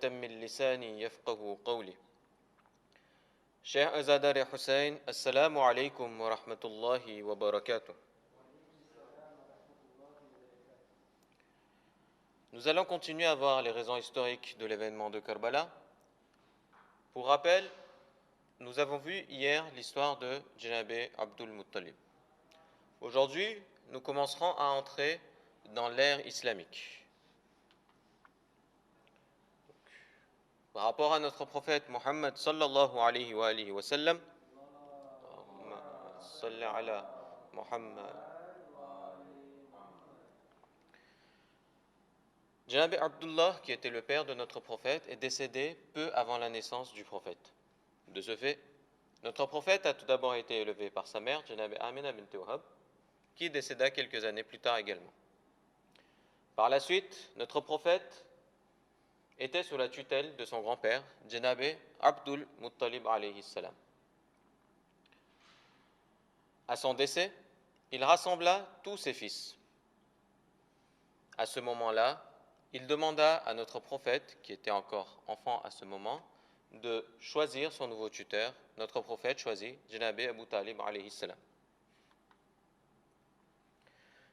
من لساني يفقه قولي. Cher Azadar et Hussein, Assalamu alaikum wa rahmatullahi wa barakatuh. Nous allons continuer à voir les raisons historiques de l'événement de Karbala. Pour rappel, nous avons vu hier l'histoire de Janabé Abdul Muttalib. Aujourd'hui, nous commencerons à entrer dans l'ère islamique. Par rapport à notre prophète Muhammad sallallahu alayhi wa sallam, salli ala Muhammad. Janabé Abdullah, qui était le père de notre prophète, est décédé peu avant la naissance du prophète. De ce fait, notre prophète a tout d'abord été élevé par sa mère, Janabé Amina bint Wahab, qui décéda quelques années plus tard également. Par la suite, notre prophète était sous la tutelle de son grand-père, Janabé Abdul Muttalib alayhi salam. À son décès, il rassembla tous ses fils. À ce moment-là, il demanda à notre prophète, qui était encore enfant à ce moment, de choisir son nouveau tuteur. Notre prophète choisit Janabé Abu Talib alayhi salam.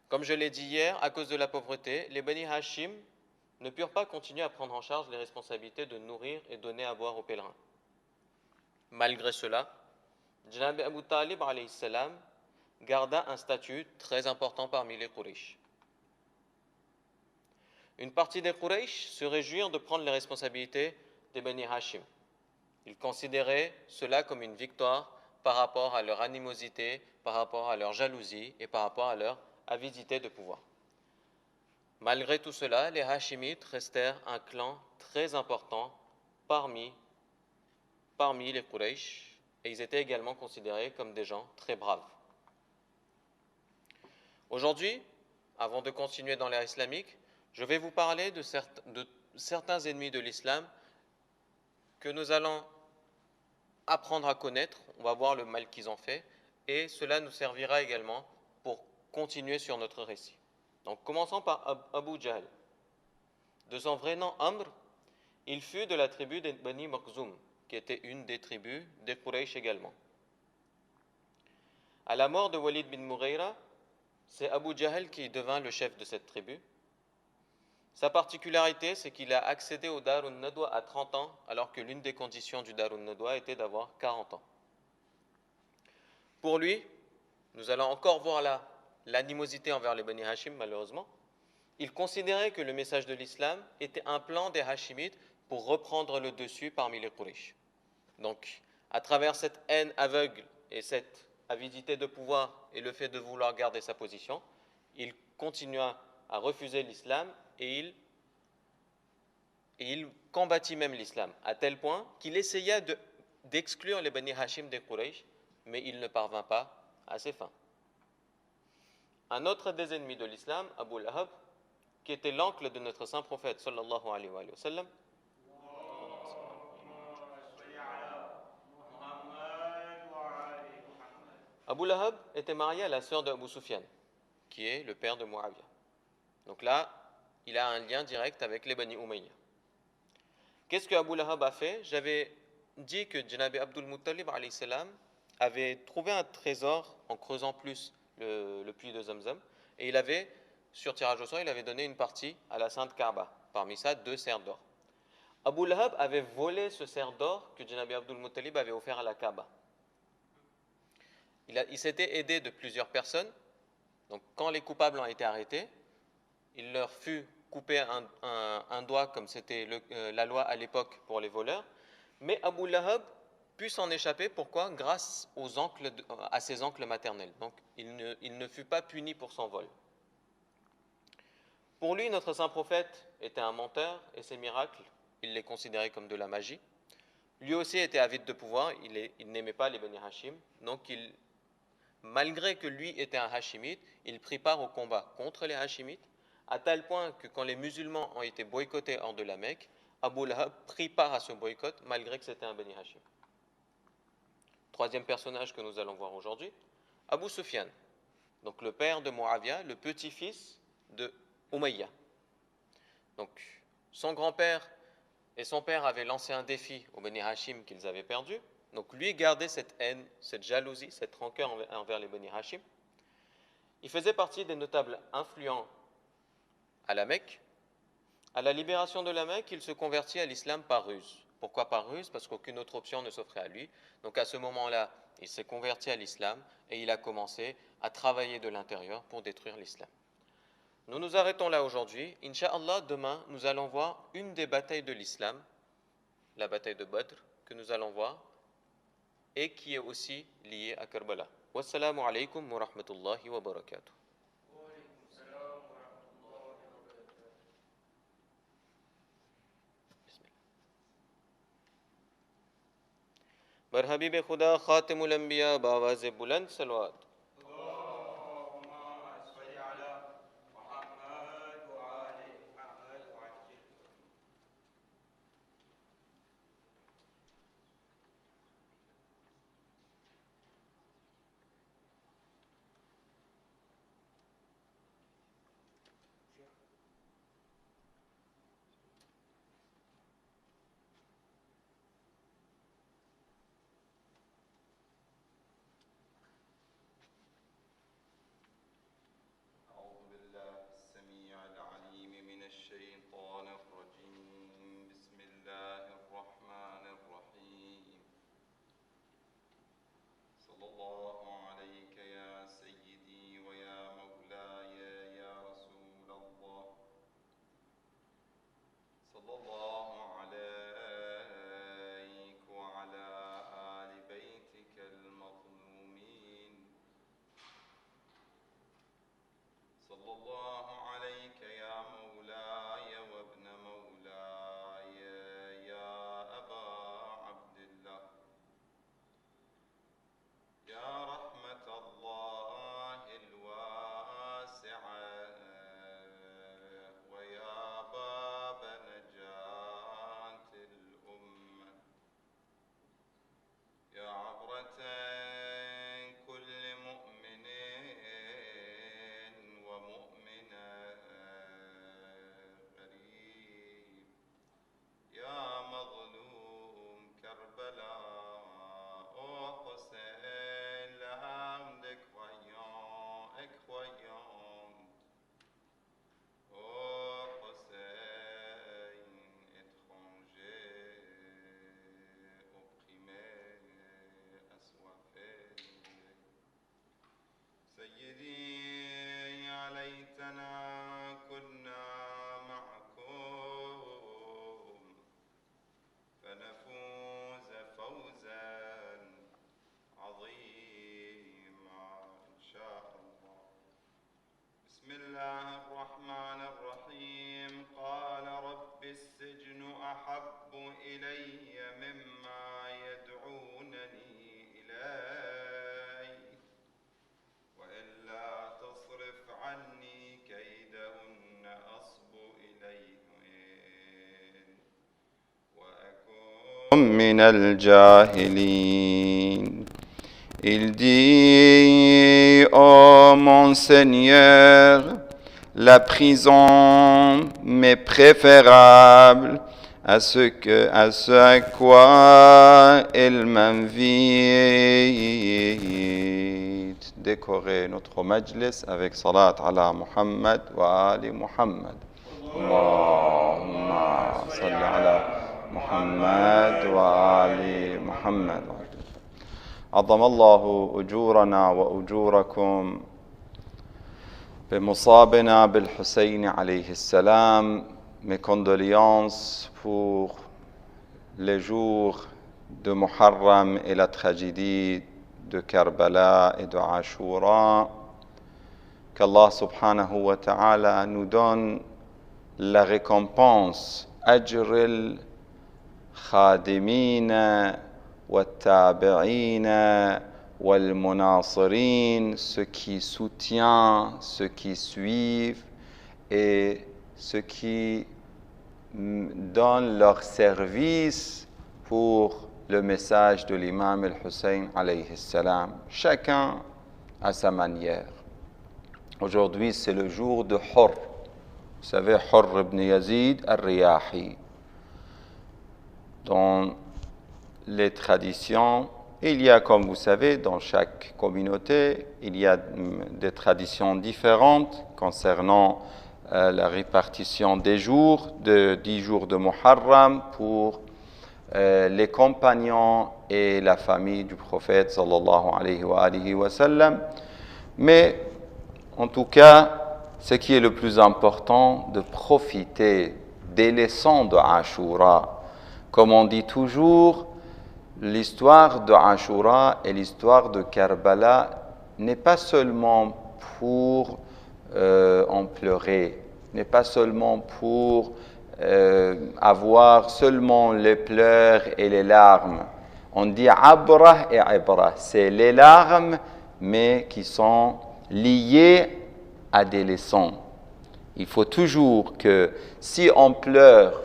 Comme je l'ai dit hier, à cause de la pauvreté, les Bani Hashim ne purent pas continuer à prendre en charge les responsabilités de nourrir et donner à boire aux pèlerins. Malgré cela, Janabé Abu Talib alayhi salam garda un statut très important parmi les Quraysh. Une partie des Quraysh se réjouirent de prendre les responsabilités des Bani Hashim. Ils considéraient cela comme une victoire par rapport à leur animosité, par rapport à leur jalousie et par rapport à leur avidité de pouvoir. Malgré tout cela, les Hashimites restèrent un clan très important parmi les Quraysh et ils étaient également considérés comme des gens très braves. Aujourd'hui, avant de continuer dans l'ère islamique, je vais vous parler de certains ennemis de l'islam que nous allons apprendre à connaître. On va voir le mal qu'ils ont fait et cela nous servira également pour continuer sur notre récit. Donc commençons par Abu Jahl. De son vrai nom Amr, il fut de la tribu des Bani Makhzoum, qui était une des tribus des Quraysh également. À la mort de Walid bin Mughira, c'est Abu Jahl qui devint le chef de cette tribu. Sa particularité, c'est qu'il a accédé au Darun Nadwa à 30 ans, alors que l'une des conditions du Darun Nadwa était d'avoir 40 ans. Pour lui, nous allons encore voir là l'animosité envers les Bani Hashim, malheureusement. Il considérait que le message de l'islam était un plan des Hashimites pour reprendre le dessus parmi les Quraysh. Donc, à travers cette haine aveugle et cette avidité de pouvoir et le fait de vouloir garder sa position, il continua à refuser l'islam et il combattit même l'islam, à tel point qu'il essaya d'exclure les Bani Hashim des Quraysh, mais il ne parvint pas à ses fins. Un autre des ennemis de l'islam, Abu Lahab, qui était l'oncle de notre saint prophète sallallahu alayhi wa sallam, Abu Lahab était marié à la sœur d'Abu Sufyan, qui est le père de Muawiyah. Donc là, il a un lien direct avec les Bani Umayya. Qu'est-ce que Abu Lahab a fait? J'avais dit que Janabé Abdul Muttalib alayhi salam avait trouvé un trésor en creusant plus le puits de Zamzam et il avait, sur tirage au sort, il avait donné une partie à la sainte Kaaba, parmi ça 2 cerfs d'or. Abu Lahab avait volé ce cerf d'or que Janabé Abdul Muttalib avait offert à la Kaaba. Il s'était aidé de plusieurs personnes. Donc quand les coupables ont été arrêtés, il leur fut coupé un doigt comme c'était la loi à l'époque pour les voleurs. Mais Abu Lahab put s'en échapper. Pourquoi? Grâce à ses oncles maternels. Donc il ne fut pas puni pour son vol. Pour lui, notre saint prophète était un menteur et ses miracles, il les considérait comme de la magie. Lui aussi était avide de pouvoir, il n'aimait pas les Bani Hashim. Donc malgré que lui était un Hashimite, il prit part au combat contre les Hashimites, à tel point que quand les musulmans ont été boycottés hors de la Mecque, Abu Lahab prit part à ce boycott malgré que c'était un Bani Hashim. Troisième personnage que nous allons voir aujourd'hui, Abu Sufyan, donc le père de Muawiyah, le petit-fils de Umayya. Donc son grand-père Et son père avait lancé un défi aux Beni Hashim qu'ils avaient perdu. Donc lui gardait cette haine, cette jalousie, cette rancœur envers les Beni Hashim. Il faisait partie des notables influents à la Mecque. À la libération de la Mecque, il se convertit à l'islam par ruse. Pourquoi par ruse? Parce qu'aucune autre option ne s'offrait à lui. Donc à ce moment-là, il s'est converti à l'islam et il a commencé à travailler de l'intérieur pour détruire l'islam. Nous nous arrêtons là aujourd'hui. Inch'Allah, demain, nous allons voir une des batailles de l'islam, la bataille de Badr, que nous allons voir, et qui est aussi liée à Karbala. Wassalamu alaikum wa rahmatullahi wa barakatuh. بر حبیب خدا خاتم الانبیاء بآواز بلند صلوات. من الجاهلين. Il dit, ô mon Seigneur, la prison m'est préférable à ce à quoi elle m'invite. Décorer notre majlis avec salat ala Muhammad wa ali Muhammad. Allahumma salli ala محمد وآل محمد. عظم الله أجورنا وأجوركم بمصابنا بالحسين عليه السلام. Mes condoléances pour les jours de Muharram et la tragédie de Karbala et de Ashura. Qu'Allah subhanahu wa ta'ala nous donne la récompense أجر الخادمين والتابعين والمناصرين, ceux qui soutiennent, ceux qui suivent et ceux qui donnent leur service pour le message de l'imam al-Hussein alayhi salam, chacun à sa manière. Aujourd'hui, c'est le jour de Hurr. Vous savez, Hurr ibn Yazid al-Riyahi. dans les traditions, il y a, comme vous savez, dans chaque communauté, il y a des traditions différentes concernant la répartition des jours, de 10 jours de Muharram pour les compagnons et la famille du prophète sallallahu alayhi wa sallam. Mais en tout cas, ce qui est le plus important, de profiter des leçons de Ashura. Comme on dit toujours, l'histoire de Ashura et l'histoire de Karbala n'est pas seulement pour en pleurer, n'est pas seulement pour avoir seulement les pleurs et les larmes. On dit abra et ibra, c'est les larmes, mais qui sont liées à des leçons. Il faut toujours que si on pleure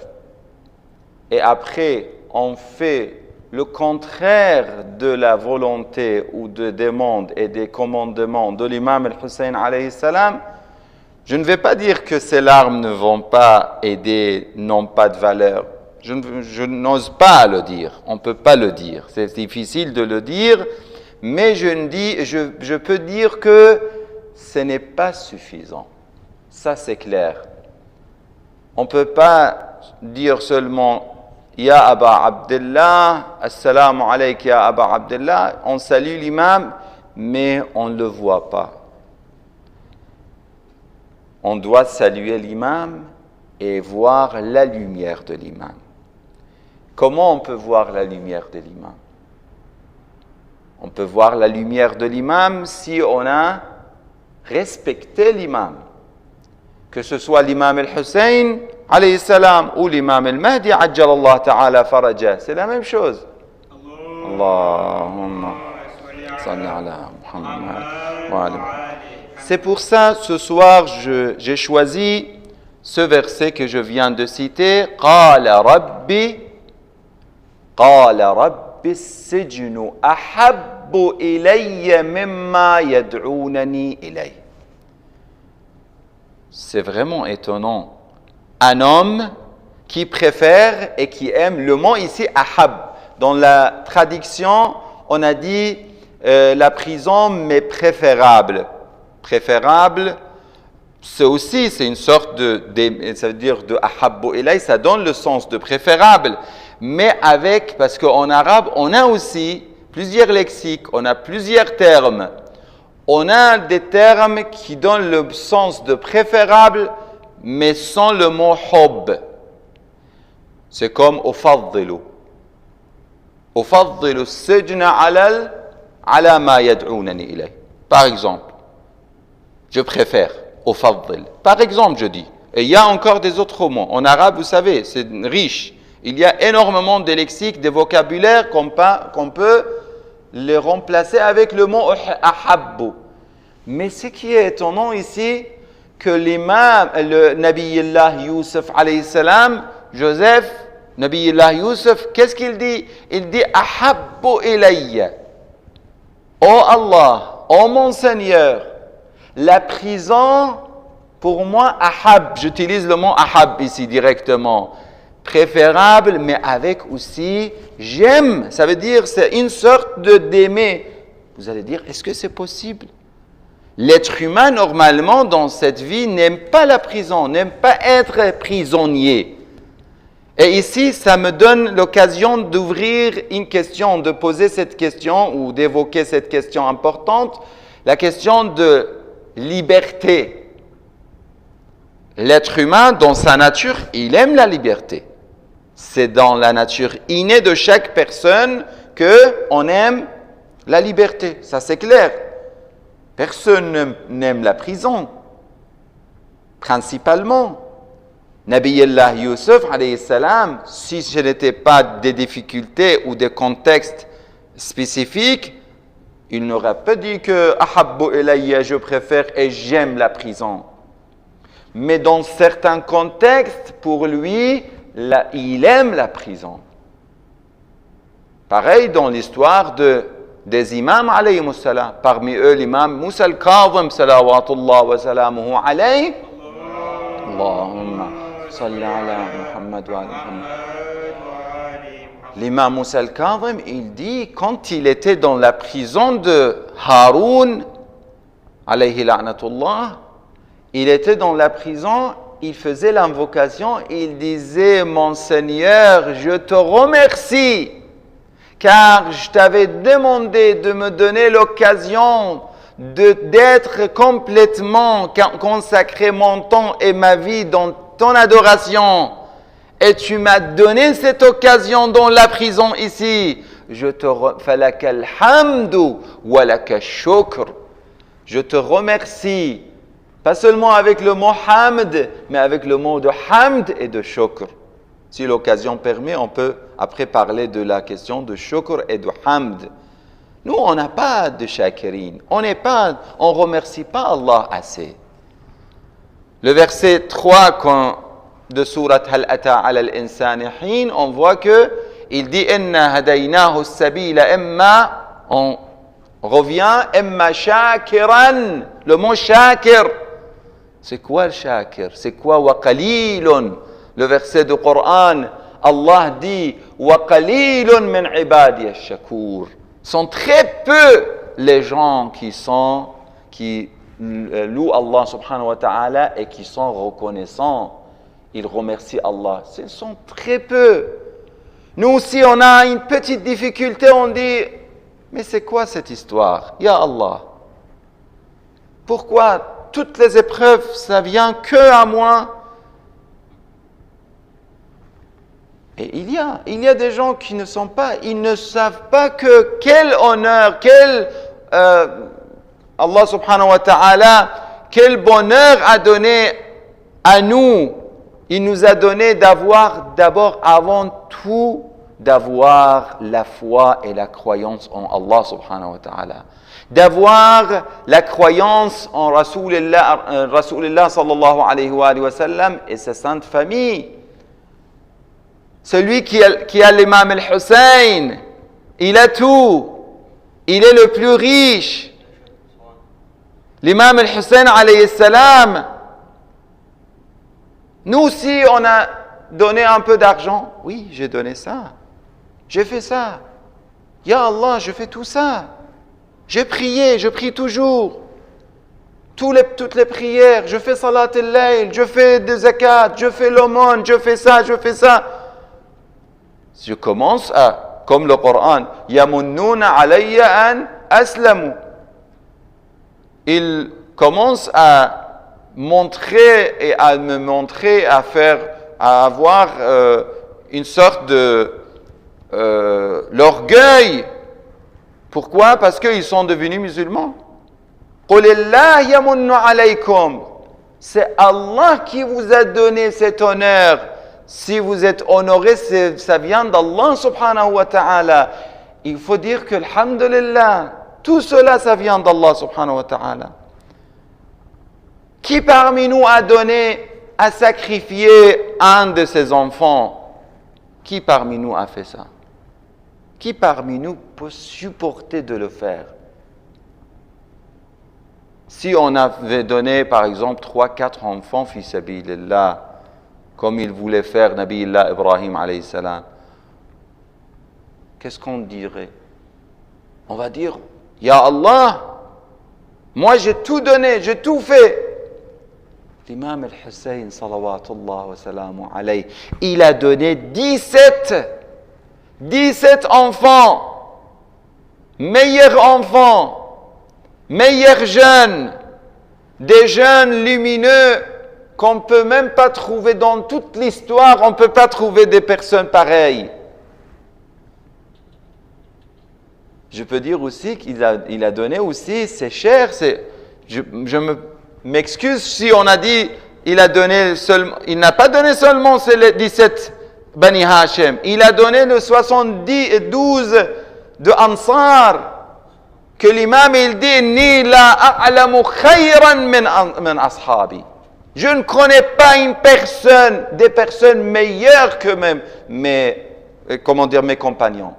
et après on fait le contraire de la volonté ou des demandes et des commandements de l'imam al-Hussein alayhi salam, je ne vais pas dire que ces larmes ne vont pas aider, n'ont pas de valeur. Je n'ose pas le dire, on ne peut pas le dire. C'est difficile de le dire, mais je peux dire que ce n'est pas suffisant. Ça, c'est clair. On ne peut pas dire seulement « Ya Aba Abdullah, Assalamu alayk ya Aba Abdullah », on salue l'imam, mais on ne le voit pas. On doit saluer l'imam et voir la lumière de l'imam. Comment on peut voir la lumière de l'imam? On peut voir la lumière de l'imam si on a respecté l'imam. Que ce soit l'imam al-Hussein, alayhi salam, ou l'imam al-Mahdi, ajjalallah ta'ala faraja, c'est la même chose. Allahumma salli ala Muhammad wa ala Muhammad. C'est pour ça, ce soir, j'ai choisi ce verset que je viens de citer. Qala rabbi as-sijnu ahabbu ilayya mimma yad'unani ilayh. C'est vraiment étonnant. Un homme qui préfère et qui aime, le mot ici ahab. Dans la traduction, on a dit la prison, mais préférable. Préférable, c'est une sorte ça veut dire de ahabbu ilay, ça donne le sens de préférable, mais parce qu'en arabe, on a aussi plusieurs lexiques, on a plusieurs termes. On a des termes qui donnent le sens de préférable, mais sans le mot hubb. C'est comme ufaddilu. Ufaddilu as-sijna ala ma yad'unani ilay. Par exemple, je préfère, ufaddil. Par exemple, je dis. Et il y a encore des autres mots. En arabe, vous savez, c'est riche. Il y a énormément de lexiques, de vocabulaire qu'on peut les remplacer avec le mot ahabbu. Mais ce qui est étonnant ici, que l'imam, le Nabiyullah Yusuf alayhi salam, Joseph, Nabiyullah Yusuf, qu'est-ce qu'il dit? Il dit ahabbu ilayya. Oh Allah, oh mon Seigneur, la prison, pour moi, ahab, j'utilise le mot ahab ici directement, préférable, mais avec aussi j'aime, ça veut dire c'est une sorte d'aimer. Vous allez dire, est-ce que c'est possible? L'être humain, normalement, dans cette vie, n'aime pas la prison, n'aime pas être prisonnier. Et ici, ça me donne l'occasion d'ouvrir une question, de poser cette question ou d'évoquer cette question importante, la question de liberté. L'être humain, dans sa nature, il aime la liberté. C'est dans la nature innée de chaque personne qu'on aime la liberté. Ça, c'est clair. Personne n'aime la prison. Principalement. Nabiyullah Yusuf, alayhi salam, si ce n'était pas des difficultés ou des contextes spécifiques, il n'aurait pas dit que « Ahabbu ilayya » je préfère et j'aime la prison. Mais dans certains contextes, pour lui, il aime la prison. Pareil dans l'histoire des imams alayhimus salam. Parmi eux, l'imam Musa al-Kadhim, salawatullah wa salamuhu alayhi. Allahumma salli ala Muhammad wa ala Muhammad. l'imam Moussa al-Kadhim, il dit, quand il était dans la prison de Haroun, alayhi la'natullah, il était dans la prison, il faisait l'invocation, il disait, mon Seigneur, je te remercie, car je t'avais demandé de me donner l'occasion d'être complètement consacré mon temps et ma vie dans ton adoration. Et tu m'as donné cette occasion dans la prison ici. Je te remercie. Pas seulement avec le mot hamd, mais avec le mot de hamd et de shukr. Si l'occasion permet, on peut après parler de la question de shukr et de hamd. Nous, on n'a pas de shakirin. On remercie pas Allah assez. Le verset 3 de sourate Hal ata ala al-insani hin, on voit que il dit inna hadaynahu as-sabila imma, on revient imma shakiran, le mot shakir. C'est quoi le shakir? C'est quoi wa qalilun? Le verset du Coran, Allah dit wa qalilun min ibadi ash-shakur. Sont très peu les gens qui louent Allah subhanahu wa ta'ala et qui sont reconnaissants. Ils remercient Allah. Ce sont très peu. Nous aussi, on a une petite difficulté, on dit, mais c'est quoi cette histoire? Ya Allah. Pourquoi toutes les épreuves, ça vient que à moi? Et il y a des gens qui ne savent pas que quel honneur, Allah subhanahu wa ta'ala, quel bonheur a donné à nous. Il nous a donné d'avoir d'abord, avant tout, d'avoir la foi et la croyance en Allah subhanahu wa ta'ala. D'avoir la croyance en Rasulullah sallallahu alayhi wa sallam et sa sainte famille. Celui qui a l'imam al-Hussein, il a tout. Il est le plus riche. L'imam al-Hussein alayhi salam, nous aussi on a donné un peu d'argent. Oui, j'ai donné ça. J'ai fait ça. Ya Allah, je fais tout ça. J'ai prié, je prie toujours. Toutes les prières, je fais salat al-layl, je fais des zakat, je fais l'aumône, je fais ça. Je commence comme le Coran, yamunnuna alayya an aslamu. Il commence à montrer et à me montrer, à avoir une sorte de l'orgueil. Pourquoi? Parce qu'ils sont devenus musulmans. Qulillah yamunnu alaykum. C'est Allah qui vous a donné cet honneur. Si vous êtes honoré, ça vient d'Allah subhanahu wa ta'ala. Il faut dire que, alhamdulillah, tout cela, ça vient d'Allah subhanahu wa ta'ala. Qui parmi nous a sacrifié un de ses enfants? Qui parmi nous a fait ça? Qui parmi nous peut supporter de le faire? Si on avait donné, par exemple, 3-4 enfants, fi sabilillah, comme il voulait faire Nabiullah Ibrahim alayhi salam, qu'est-ce qu'on dirait? On va dire, Ya Allah, moi j'ai tout donné, j'ai tout fait. L'imam al-Hussein, salawatullah wa salamu alayhi, il a donné 17 enfants, meilleurs enfants, meilleurs jeunes, des jeunes lumineux qu'on ne peut même pas trouver dans toute l'histoire, on ne peut pas trouver des personnes pareilles. Je peux dire aussi qu'il a donné aussi, c'est cher, je m'excuse si on a dit il n'a pas donné seulement les 17 Bani Hashim, il a donné le 72 de Ansar, que l'imam il dit ni la a'lamu khayran min ashabi. Je ne connais pas des personnes meilleures que mes compagnons.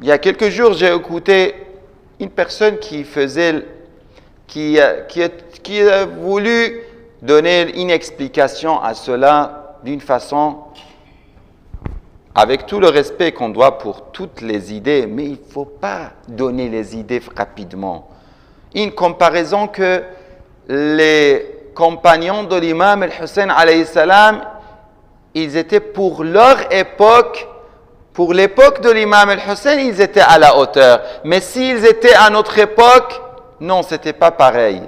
Il y a quelques jours, j'ai écouté une personne qui a voulu donner une explication à cela d'une façon avec tout le respect qu'on doit pour toutes les idées, mais il ne faut pas donner les idées rapidement. Une comparaison que les compagnons de l'imam al-Hussein alayhi salam, ils étaient pour leur époque, pour l'époque de l'imam al-Hussein, ils étaient à la hauteur. Mais s'ils étaient à notre époque, non, ce n'était pas pareil.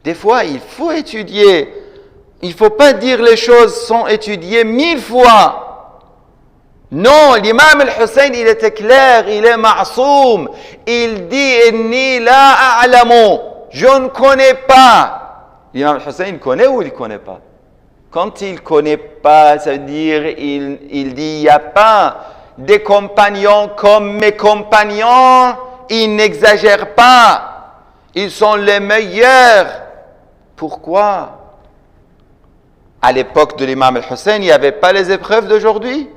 Des fois, il faut étudier. Il ne faut pas dire les choses sans étudier 1000 fois. Non, l'imam al-Hussein, il était clair, il est ma'soum. Il dit « Inni la a'lamu » je ne connais pas. L'imam al-Hussein, il connaît ou il ne connaît pas? Quand il ne connaît pas, ça veut dire il dit « Il n'y a pas des compagnons comme mes compagnons, ils n'exagèrent pas. Ils sont les meilleurs. » Pourquoi? À l'époque de l'imam al-Hussein, il n'y avait pas les épreuves d'aujourd'hui.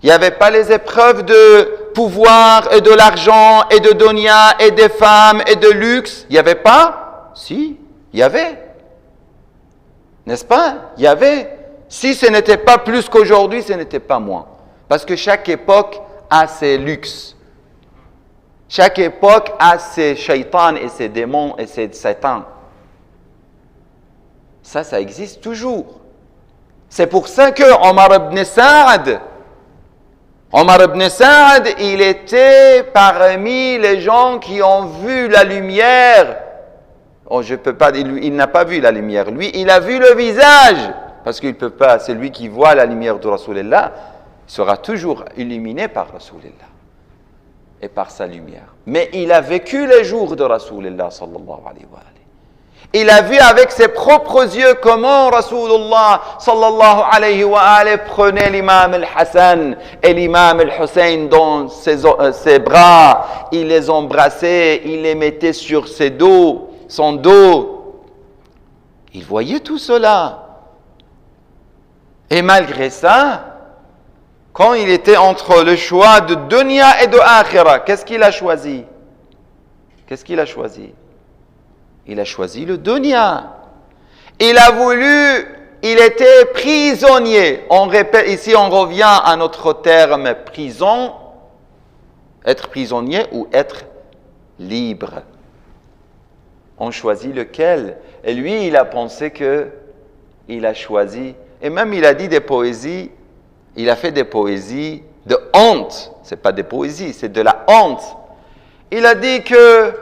Il n'y avait pas les épreuves de pouvoir et de l'argent et de dunya et des femmes et de luxe. Il n'y avait pas? Si, il y avait. N'est-ce pas? Il y avait. Si ce n'était pas plus qu'aujourd'hui, ce n'était pas moins. Parce que chaque époque a ses luxes. Chaque époque a ses shaitans et ses démons et ses satans. Ça existe toujours. C'est pour ça que Omar ibn Saad, il était parmi les gens qui ont vu la lumière. Oh, je peux pas dire, il n'a pas vu la lumière. Lui, il a vu le visage. Parce qu'il ne peut pas, c'est lui qui voit la lumière de Rasulullah, il sera toujours illuminé par Rasulullah et par sa lumière. Mais il a vécu les jours de Rasulullah sallallahu alayhi wa sallam. Il a vu avec ses propres yeux comment Rasulullah sallallahu alayhi wa sallam prenait l'imam al-Hassan et l'imam al-Hussein dans ses bras. Il les embrassait, il les mettait sur son dos. Il voyait tout cela. Et malgré ça, quand il était entre le choix de dunya et de akhira, qu'est-ce qu'il a choisi? Il a choisi le dunya. Il était prisonnier. On répète, ici on revient à notre terme prison, être prisonnier ou être libre. On choisit lequel? Et lui, il a pensé il a choisi, et même il a dit des poésies, il a fait des poésies de honte. Ce n'est pas des poésies, c'est de la honte. Il a dit que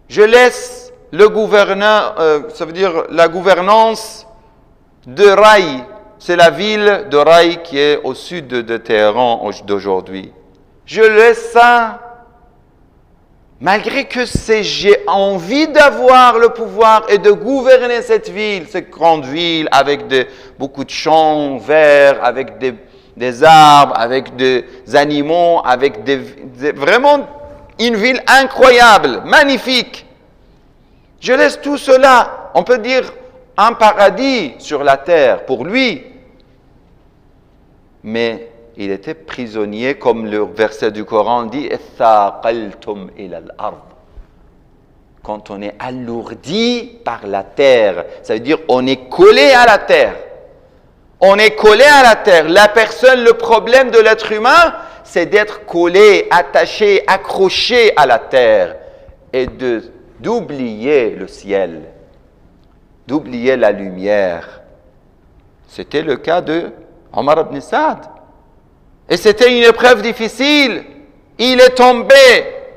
je laisse le gouverneur, ça veut dire la gouvernance de Ray. C'est la ville de Ray qui est au sud de Téhéran d'aujourd'hui. Je laisse ça, malgré que j'ai envie d'avoir le pouvoir et de gouverner cette grande ville, avec beaucoup de champs verts, avec des arbres, avec des animaux, avec vraiment une ville incroyable, magnifique. Je laisse tout cela, on peut dire un paradis sur la terre pour lui. Mais il était prisonnier, comme le verset du Coran dit, quand on est alourdi par la terre, ça veut dire on est collé à la terre. On est collé à la terre. La personne, le problème de l'être humain, c'est d'être collé, attaché, accroché à la terre et d'oublier le ciel, d'oublier la lumière. C'était le cas de Omar ibn Saad. Et c'était une épreuve difficile. Il est tombé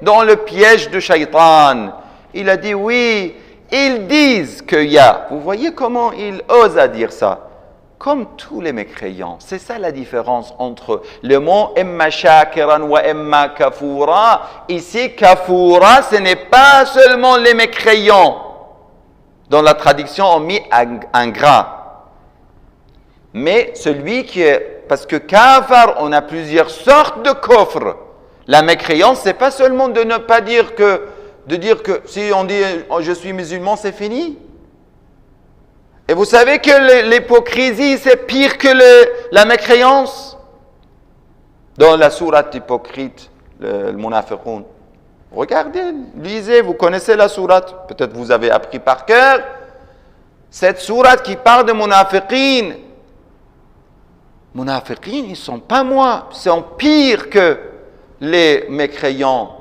dans le piège de Shaitan. Il a dit oui, ils disent qu'il y a. Vous voyez comment il ose à dire ça? Comme tous les mécréants. C'est ça la différence entre le mot « imma shakiran wa imma kafura ». Ici, kafura, ce n'est pas seulement les mécréants. Dans la traduction, on met un gras. Mais celui qui est... Parce que kafar, on a plusieurs sortes de kufr. La mécréance, ce n'est pas seulement de ne pas dire que... De dire que si on dit « je suis musulman », c'est fini. Et vous savez que l'hypocrisie, c'est pire que la mécréance. Dans la sourate hypocrite, le munafiqun, Regardez, lisez, vous connaissez la sourate. Peut-être vous avez appris par cœur. Cette sourate qui parle de munafiqin. Munafiqin, ils ne sont pas moi. Ils sont pires que les mécréants.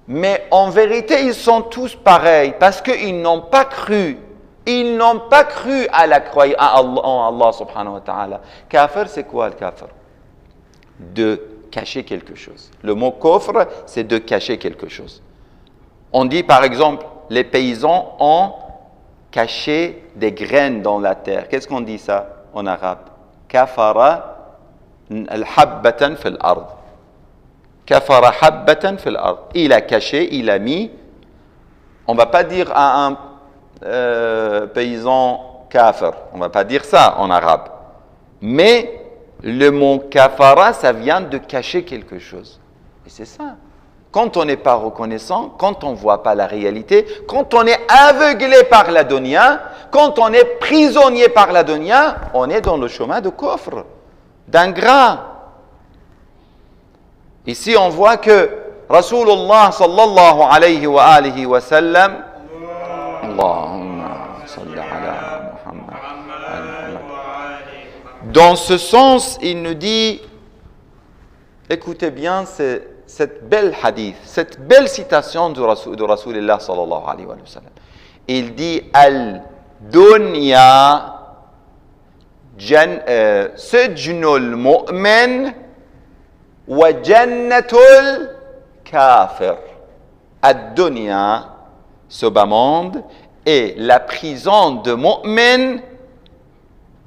Mais en vérité, ils sont tous pareils parce qu'ils n'ont pas cru. Ils n'ont pas cru à la croyance en Allah subhanahu wa ta'ala. Kafir, c'est quoi le kafir? De cacher quelque chose. Le mot kufr, c'est de cacher quelque chose. On dit par exemple, les paysans ont caché des graines dans la terre. Qu'est-ce qu'on dit ça en arabe? Kafara al-habbatan fil ard. Kafara habbatan fil ard. Il a caché, il a mis. On ne va pas dire à un paysan kafir. On ne va pas dire ça en arabe. Mais le mot kafara, ça vient de cacher quelque chose. Et c'est ça. Quand on n'est pas reconnaissant, quand on ne voit pas la réalité, quand on est aveuglé par la dunya, quand on est prisonnier par la dunya, on est dans le chemin de kufr, d'ingrat. Ici, on voit que Rasulullah sallallahu alayhi wa alihi wa sallam, Allahumma salli ala Muhammad. Dans ce sens, il nous dit, écoutez bien cette belle hadith, cette belle citation de Rasulullah sallallahu alayhi wa sallam. Il dit, Al-dunya sijnul mu'min wa jannatul kafir. Ad-dunya, ce bas monde, est la prison de mu'min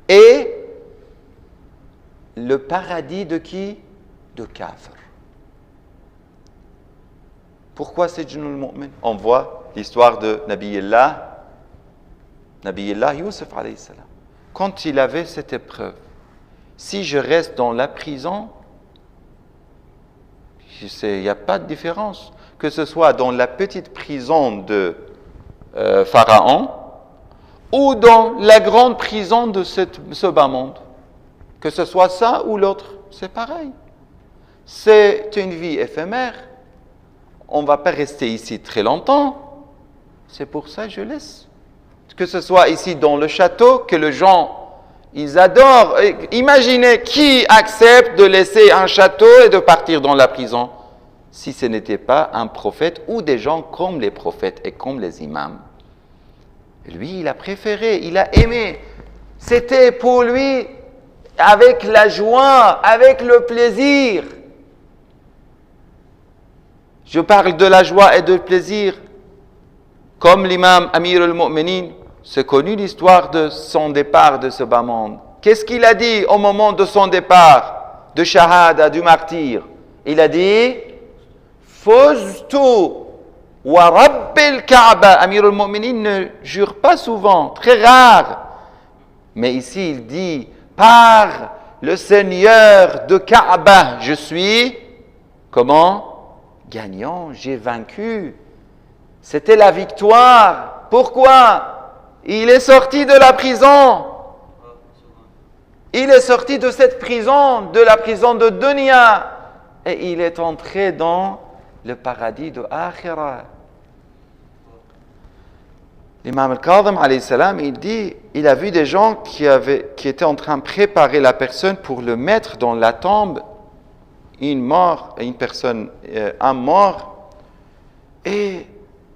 et le paradis de qui? De kafir. Pourquoi c'est Jinul Mu'min? On voit l'histoire de Nabiyullah Yusuf alayhi salam. Quand il avait cette épreuve, si je reste dans la prison, il n'y a pas de différence. Que ce soit dans la petite prison de Pharaon ou dans la grande prison de ce bas monde. Que ce soit ça ou l'autre, c'est pareil. C'est une vie éphémère. On ne va pas rester ici très longtemps. C'est pour ça que je laisse. Que ce soit ici dans le château, que les gens, ils adorent. Imaginez qui accepte de laisser un château et de partir dans la prison si ce n'était pas un prophète ou des gens comme les prophètes et comme les imams. Lui, il a préféré, il a aimé. C'était pour lui avec la joie, avec le plaisir. Je parle de la joie et du plaisir. Comme l'imam Amir al-Mu'minin, c'est connu l'histoire de son départ de ce bas monde. Qu'est-ce qu'il a dit au moment de son départ, de shahada, du martyr? Il a dit, Fuztu wa rabbil Kaaba. Amir al-Mu'minin ne jure pas souvent, très rare. Mais ici, il dit, par le Seigneur de Kaaba, je suis, comment? Gagnant, j'ai vaincu. C'était la victoire. Pourquoi? Il est sorti de la prison. Il est sorti de cette prison, de la prison de dunya. Et il est entré dans le paradis de Akhira. L'imam al-Kadhim, alayhi salam, il dit, il a vu des gens qui étaient en train de préparer la personne pour le mettre dans la tombe, un mort. Et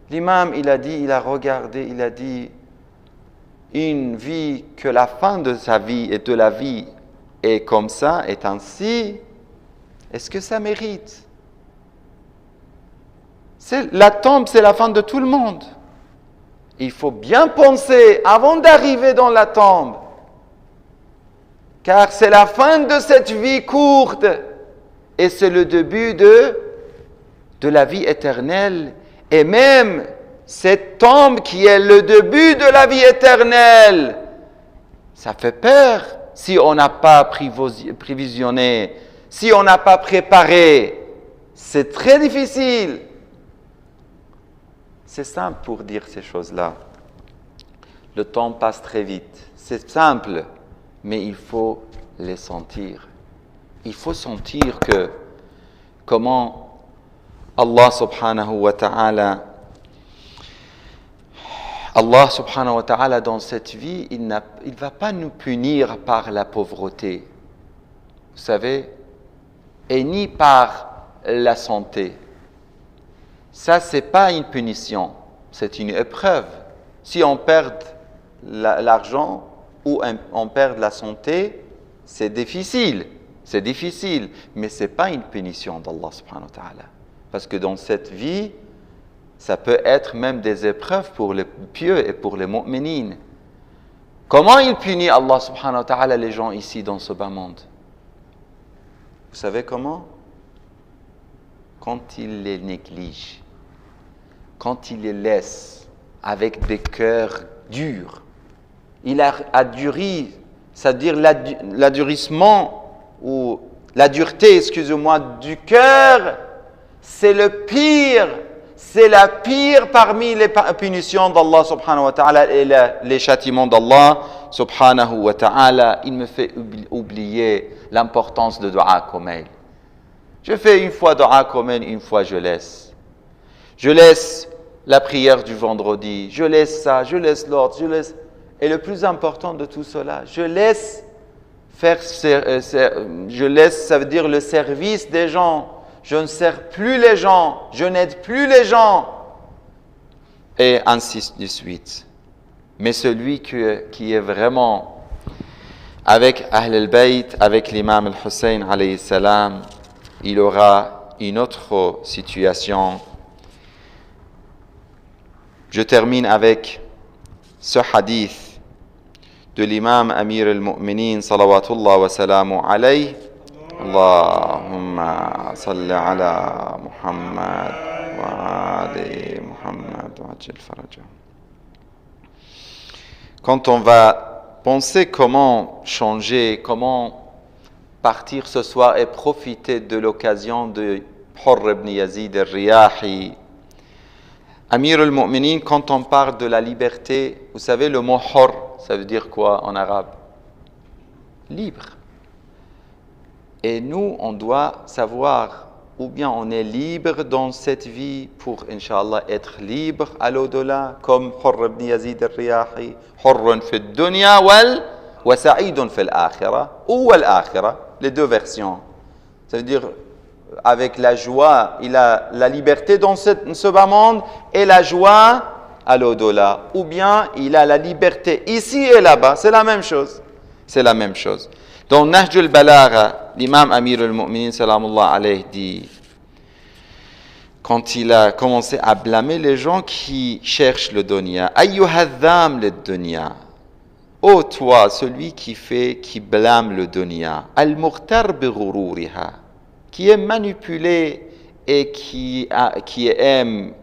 l'imam, il a regardé, il a dit, une vie que la fin de sa vie et de la vie est comme ça, est ainsi, est-ce que ça mérite? La tombe, c'est la fin de tout le monde. Il faut bien penser avant d'arriver dans la tombe, car c'est la fin de cette vie courte et c'est le début de la vie éternelle. Et même cette tombe qui est le début de la vie éternelle, ça fait peur si on n'a pas prévisionné, si on n'a pas préparé. C'est très difficile. C'est simple pour dire ces choses-là. Le temps passe très vite. C'est simple, mais il faut les sentir. Il faut sentir que comment Allah subhanahu wa ta'ala dans cette vie, il ne va pas nous punir par la pauvreté, vous savez, et ni par la santé. Ça, ce n'est pas une punition, c'est une épreuve. Si on perd l'argent ou on perd la santé, c'est difficile, mais ce n'est pas une punition d'Allah subhanahu wa ta'ala. Parce que dans cette vie, ça peut être même des épreuves pour les pieux et pour les mu'minines. Comment il punit Allah subhanahu wa ta'ala les gens ici dans ce bas monde? Vous savez comment? Quand il les néglige, quand il les laisse avec des cœurs durs. Il a duré, c'est-à-dire l'adurissement ou la dureté, excusez-moi, du cœur, c'est la pire parmi les punitions d'Allah subhanahu wa ta'ala et les châtiments d'Allah subhanahu wa ta'ala. Il me fait oublier l'importance de dua kumail. Je fais une fois dua kumail, une fois je laisse. Je laisse la prière du vendredi, je laisse ça, je laisse l'autre, je laisse. Et le plus important de tout cela, je laisse, ça veut dire le service des gens. Je ne sers plus les gens, je n'aide plus les gens. Et ainsi de suite. Mais celui qui est vraiment avec Ahl al-Bayt, avec l'imam al-Hussein alayhi salam, il aura une autre situation. Je termine avec ce hadith de l'imam Amir al-Mu'minin salawatullah wa salamu alayhi. Allahumma salli ala Muhammad wa ali Muhammad wa ajil faraja. Quand on va penser comment changer, comment partir ce soir et profiter de l'occasion de Hurr ibn Yazid al-Riyahi, Amir al-Mu'minin, quand on parle de la liberté, vous savez le mot Hurr, ça veut dire quoi en arabe? Libre. Et nous, on doit savoir, ou bien on est libre dans cette vie pour, Inch'Allah, être libre à l'au-delà, comme Hurr ibn Yazid al-Riyahi, Hurrun fi dunya wa sa'idun fi al-akhirah, ou al-akhirah, les deux versions. Ça veut dire, avec la joie, il a la liberté dans ce bas monde et la joie à l'au-delà. Ou bien, il a la liberté ici et là-bas, c'est la même chose. C'est la même chose. Dans Nahj al-Balagha, l'imam Amir al-Mu'minin salamullah alayhi dit, quand il a commencé à blâmer les gens qui cherchent le dunya, ayyuhadham le dunya, ô toi, celui qui blâme le dunya, al-mughtar bi ghururiha, qui est manipulé et qui aime,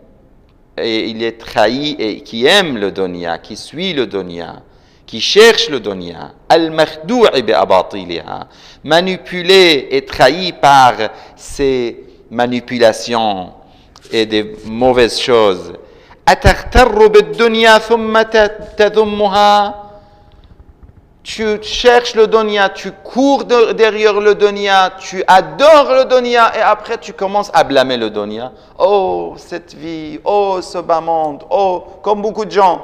et il est trahi et qui aime le dunya, qui suit le dunya, qui cherche le dunya, al-makhdou'i bi abatiliha, manipulé et trahi par ses manipulations et des mauvaises choses. Ataghtarru bid-dunya thumma tadhummuha. Tu cherches le dunya, tu cours derrière le dunya, tu adores le dunya et après tu commences à blâmer le dunya. Oh, cette vie, oh, ce bas monde, oh, comme beaucoup de gens,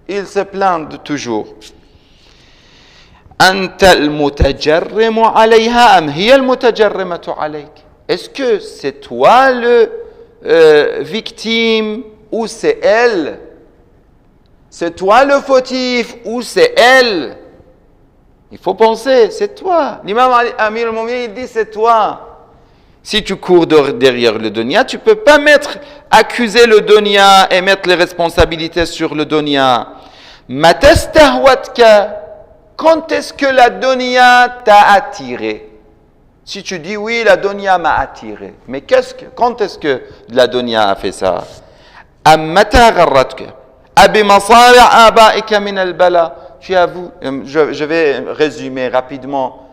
ils se plaignent toujours. Anta al-mutajarrimu alayha am hiya al-mutajarrimatu alayk. Est-ce que c'est toi le victime ou c'est elle? C'est toi le fautif ou c'est elle? Il faut penser, c'est toi. L'imam Amir al-Mu'minin dit c'est toi. Si tu cours derrière le dunya, tu ne peux pas accuser le dunya et mettre les responsabilités sur le dunya. Matastahwatka, quand est-ce que la dunya t'a attiré? Si tu dis oui, la dunya m'a attiré. Mais quand est-ce que la dunya a fait ça? Ammata gharratka. Tu as vu, je vais résumer rapidement.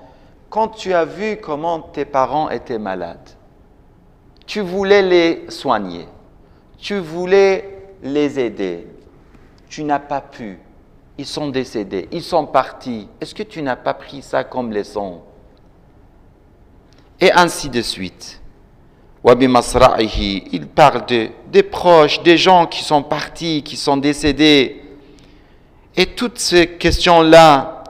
Quand tu as vu comment tes parents étaient malades, tu voulais les soigner, tu voulais les aider, tu n'as pas pu. Ils sont décédés, ils sont partis. Est-ce que tu n'as pas pris ça comme leçon? Et ainsi de suite. وَبِمَصْرَعِهِ. Il parle des proches, des gens qui sont partis, qui sont décédés. Et toutes ces questions-là,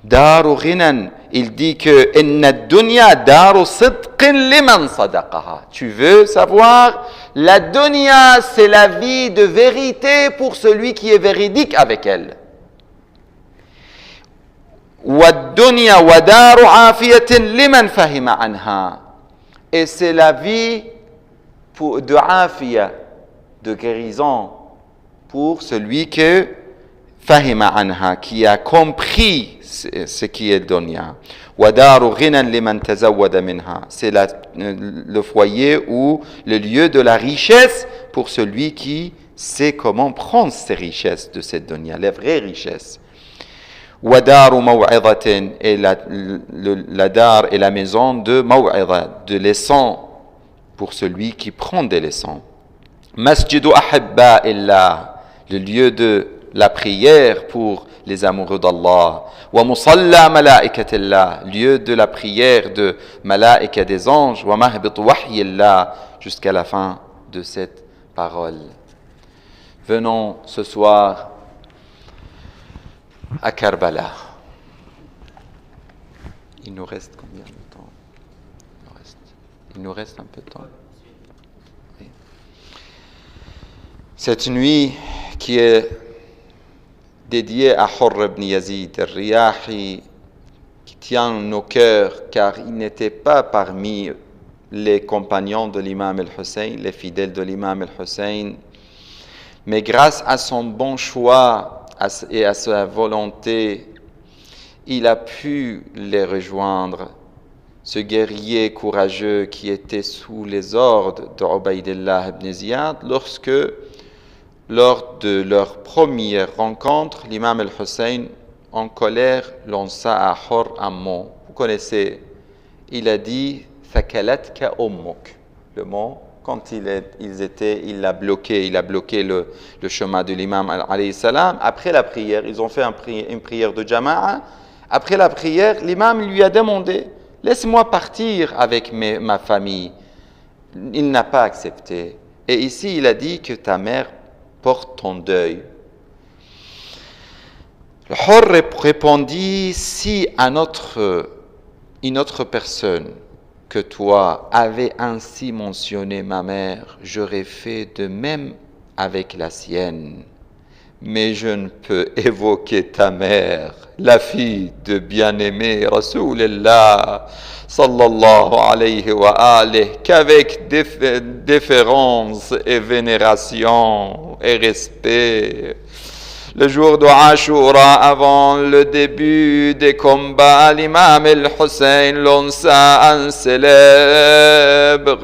daru ghinan, il dit que inna dunya daru sidqin liman sadaqaha. Tu veux savoir? La dunya, c'est la vie de vérité pour celui qui est véridique avec elle. Wa dunya wa daru afiyatin liman fahima anha. Et c'est la vie de afiya, de guérison, pour celui que fahima anha, qui a compris ce qui est dunya. Wa daru ghinan liman tazawwada minha. C'est le foyer ou le lieu de la richesse pour celui qui sait comment prendre ses richesses de cette dunya, les vraies richesses. Wa daru maw'idatin, et la dar est la maison de maw'ida, de leçon pour celui qui prend des leçons. Masjidu ahabba illah, le lieu de la prière pour les amoureux d'Allah. Wa musalla malaikatillah, lieu de la prière de malaika des anges. Wa mahbit wahyillah, jusqu'à la fin de cette parole. Venons ce soir à Karbala. Il nous reste combien de temps? Il nous reste un peu de temps. Oui. Cette nuit qui est dédiée à Hurr ibn Yazid al-Riyahi, qui tient nos cœurs, car il n'était pas parmi les compagnons de l'imam al-Hussein, les fidèles de l'imam al-Hussein, mais grâce à son bon choix et à sa volonté, il a pu les rejoindre, ce guerrier courageux qui était sous les ordres de Ubaydillah ibn Ziyad, lorsque, lors de leur première rencontre, l'imam al-Hussein, en colère, lança à Hurr un mot. Vous connaissez, il a dit « Thakalatka ummuk », le mot. Quand il l'a bloqué, le chemin de l'imam alayhi salam. Après la prière, ils ont fait une prière de jama'a. Après la prière, l'imam lui a demandé « Laisse-moi partir avec ma famille ». Il n'a pas accepté. Et ici, il a dit que ta mère porte ton deuil. Le Hurr répondit « Si une autre personne que toi avait ainsi mentionné ma mère, j'aurais fait de même avec la sienne. Mais je ne peux évoquer ta mère, la fille de bien-aimé Rasulullah sallallahu alayhi wa alihi, qu'avec déférence et vénération et respect. Le jour de Ashura, avant le début des combats, l'imam al-Hussein lança un célèbre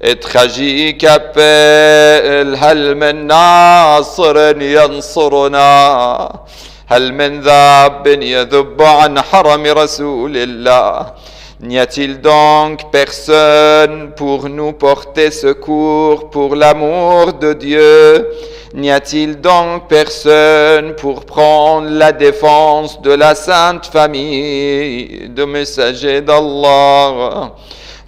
et tragique appel. Hal min nasirin yansuruna, hal min dhabin yadhubbu an harami Rasulillah. N'y a-t-il donc personne pour nous porter secours pour l'amour de Dieu? N'y a-t-il donc personne pour prendre la défense de la sainte famille de messager d'Allah?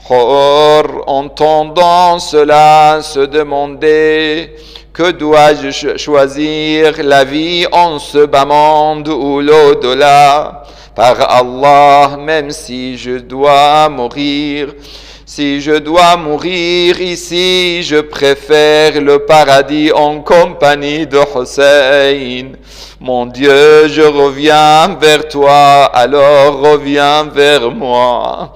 Hurr, entendant cela, se demandait: que dois-je choisir, la vie en ce bas monde ou l'au-delà? Par Allah, même si je dois mourir, si je dois mourir ici, je préfère le paradis en compagnie de Hussein. Mon Dieu, je reviens vers toi, alors reviens vers moi.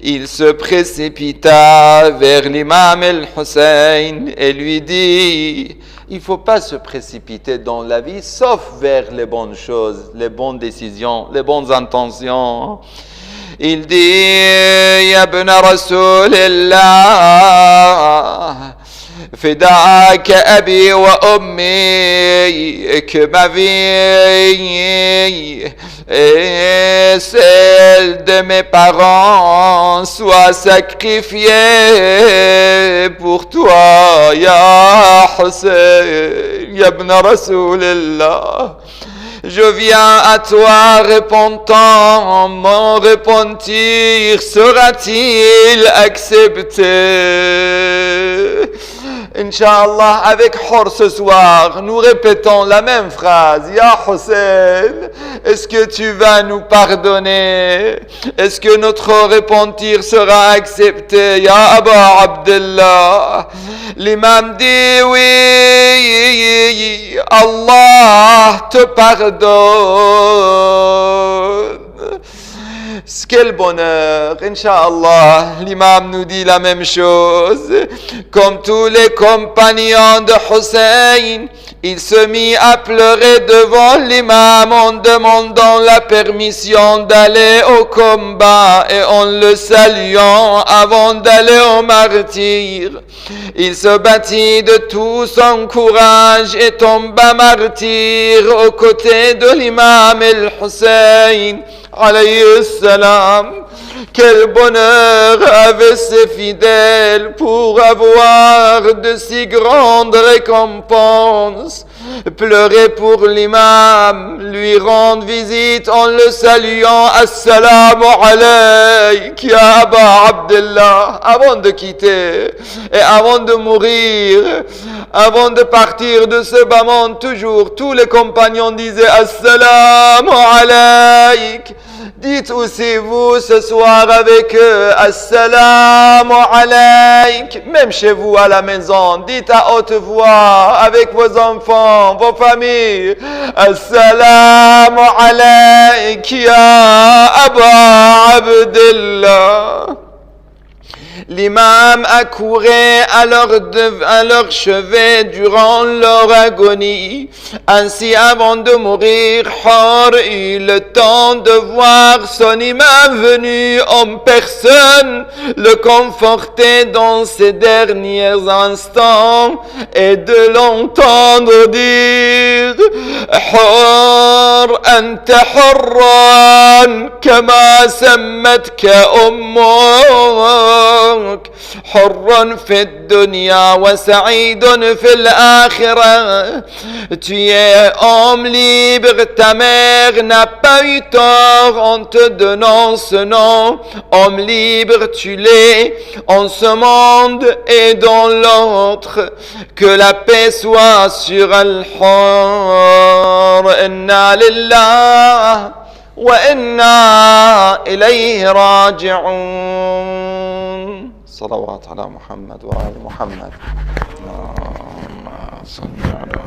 Il se précipita vers l'imam al-Hussein et lui dit: il ne faut pas se précipiter dans la vie, sauf vers les bonnes choses, les bonnes décisions, les bonnes intentions. Il dit: Ya ibn Rasulillah, fida'aka abi wa ummi, que ma vie et celle de mes parents soit sacrifiée pour toi, ya Hussein, ya ibn Rasulillah. Je viens à toi repentant, mon repentir sera-t-il accepté? Inch'Allah, avec Hor ce soir, nous répétons la même phrase. Ya Hussein, est-ce que tu vas nous pardonner? Est-ce que notre repentir sera accepté? Ya Aba Abdullah. L'imam dit oui, Allah te pardonne. Quel bonheur, Inch'Allah, l'imam nous dit la même chose. Comme tous les compagnons de Hussein, il se mit à pleurer devant l'imam en demandant la permission d'aller au combat et en le saluant avant d'aller au martyre. Il se battit de tout son courage et tomba martyr aux côtés de l'imam el-Hussein. Alayhi salam. Quel bonheur avaient ces fidèles pour avoir de si grandes récompenses. Pleurer pour l'imam, lui rendre visite en le saluant. Assalamu alayk ya Aba Abdullah. Avant de quitter et avant de mourir, avant de partir de ce bas monde, toujours tous les compagnons disaient Assalamu alayk. Dites aussi vous ce soir avec eux Assalamu alayk. Même chez vous à la maison, dites à haute voix avec vos enfants, vos familles Assalamu alayk ya Aba Abdullah. L'imam accourait à leur chevet durant leur agonie. Ainsi, avant de mourir, Hor eut le temps de voir son imam venu en personne, le conforter dans ses derniers instants et de l'entendre dire Hor, anta hurran, kama sammatka ummuk. حر في الدنيا وسعيد في الآخرة. Tu es homme libre, ta mère n'a pas eu tort en te donnant ce nom. Homme libre, tu l'es en ce monde et dans l'autre. Que la paix soit sur Al-Hur. Inna lillah wa inna ilayhi raji'un. صلوات على محمد وآل محمد اللهم صل على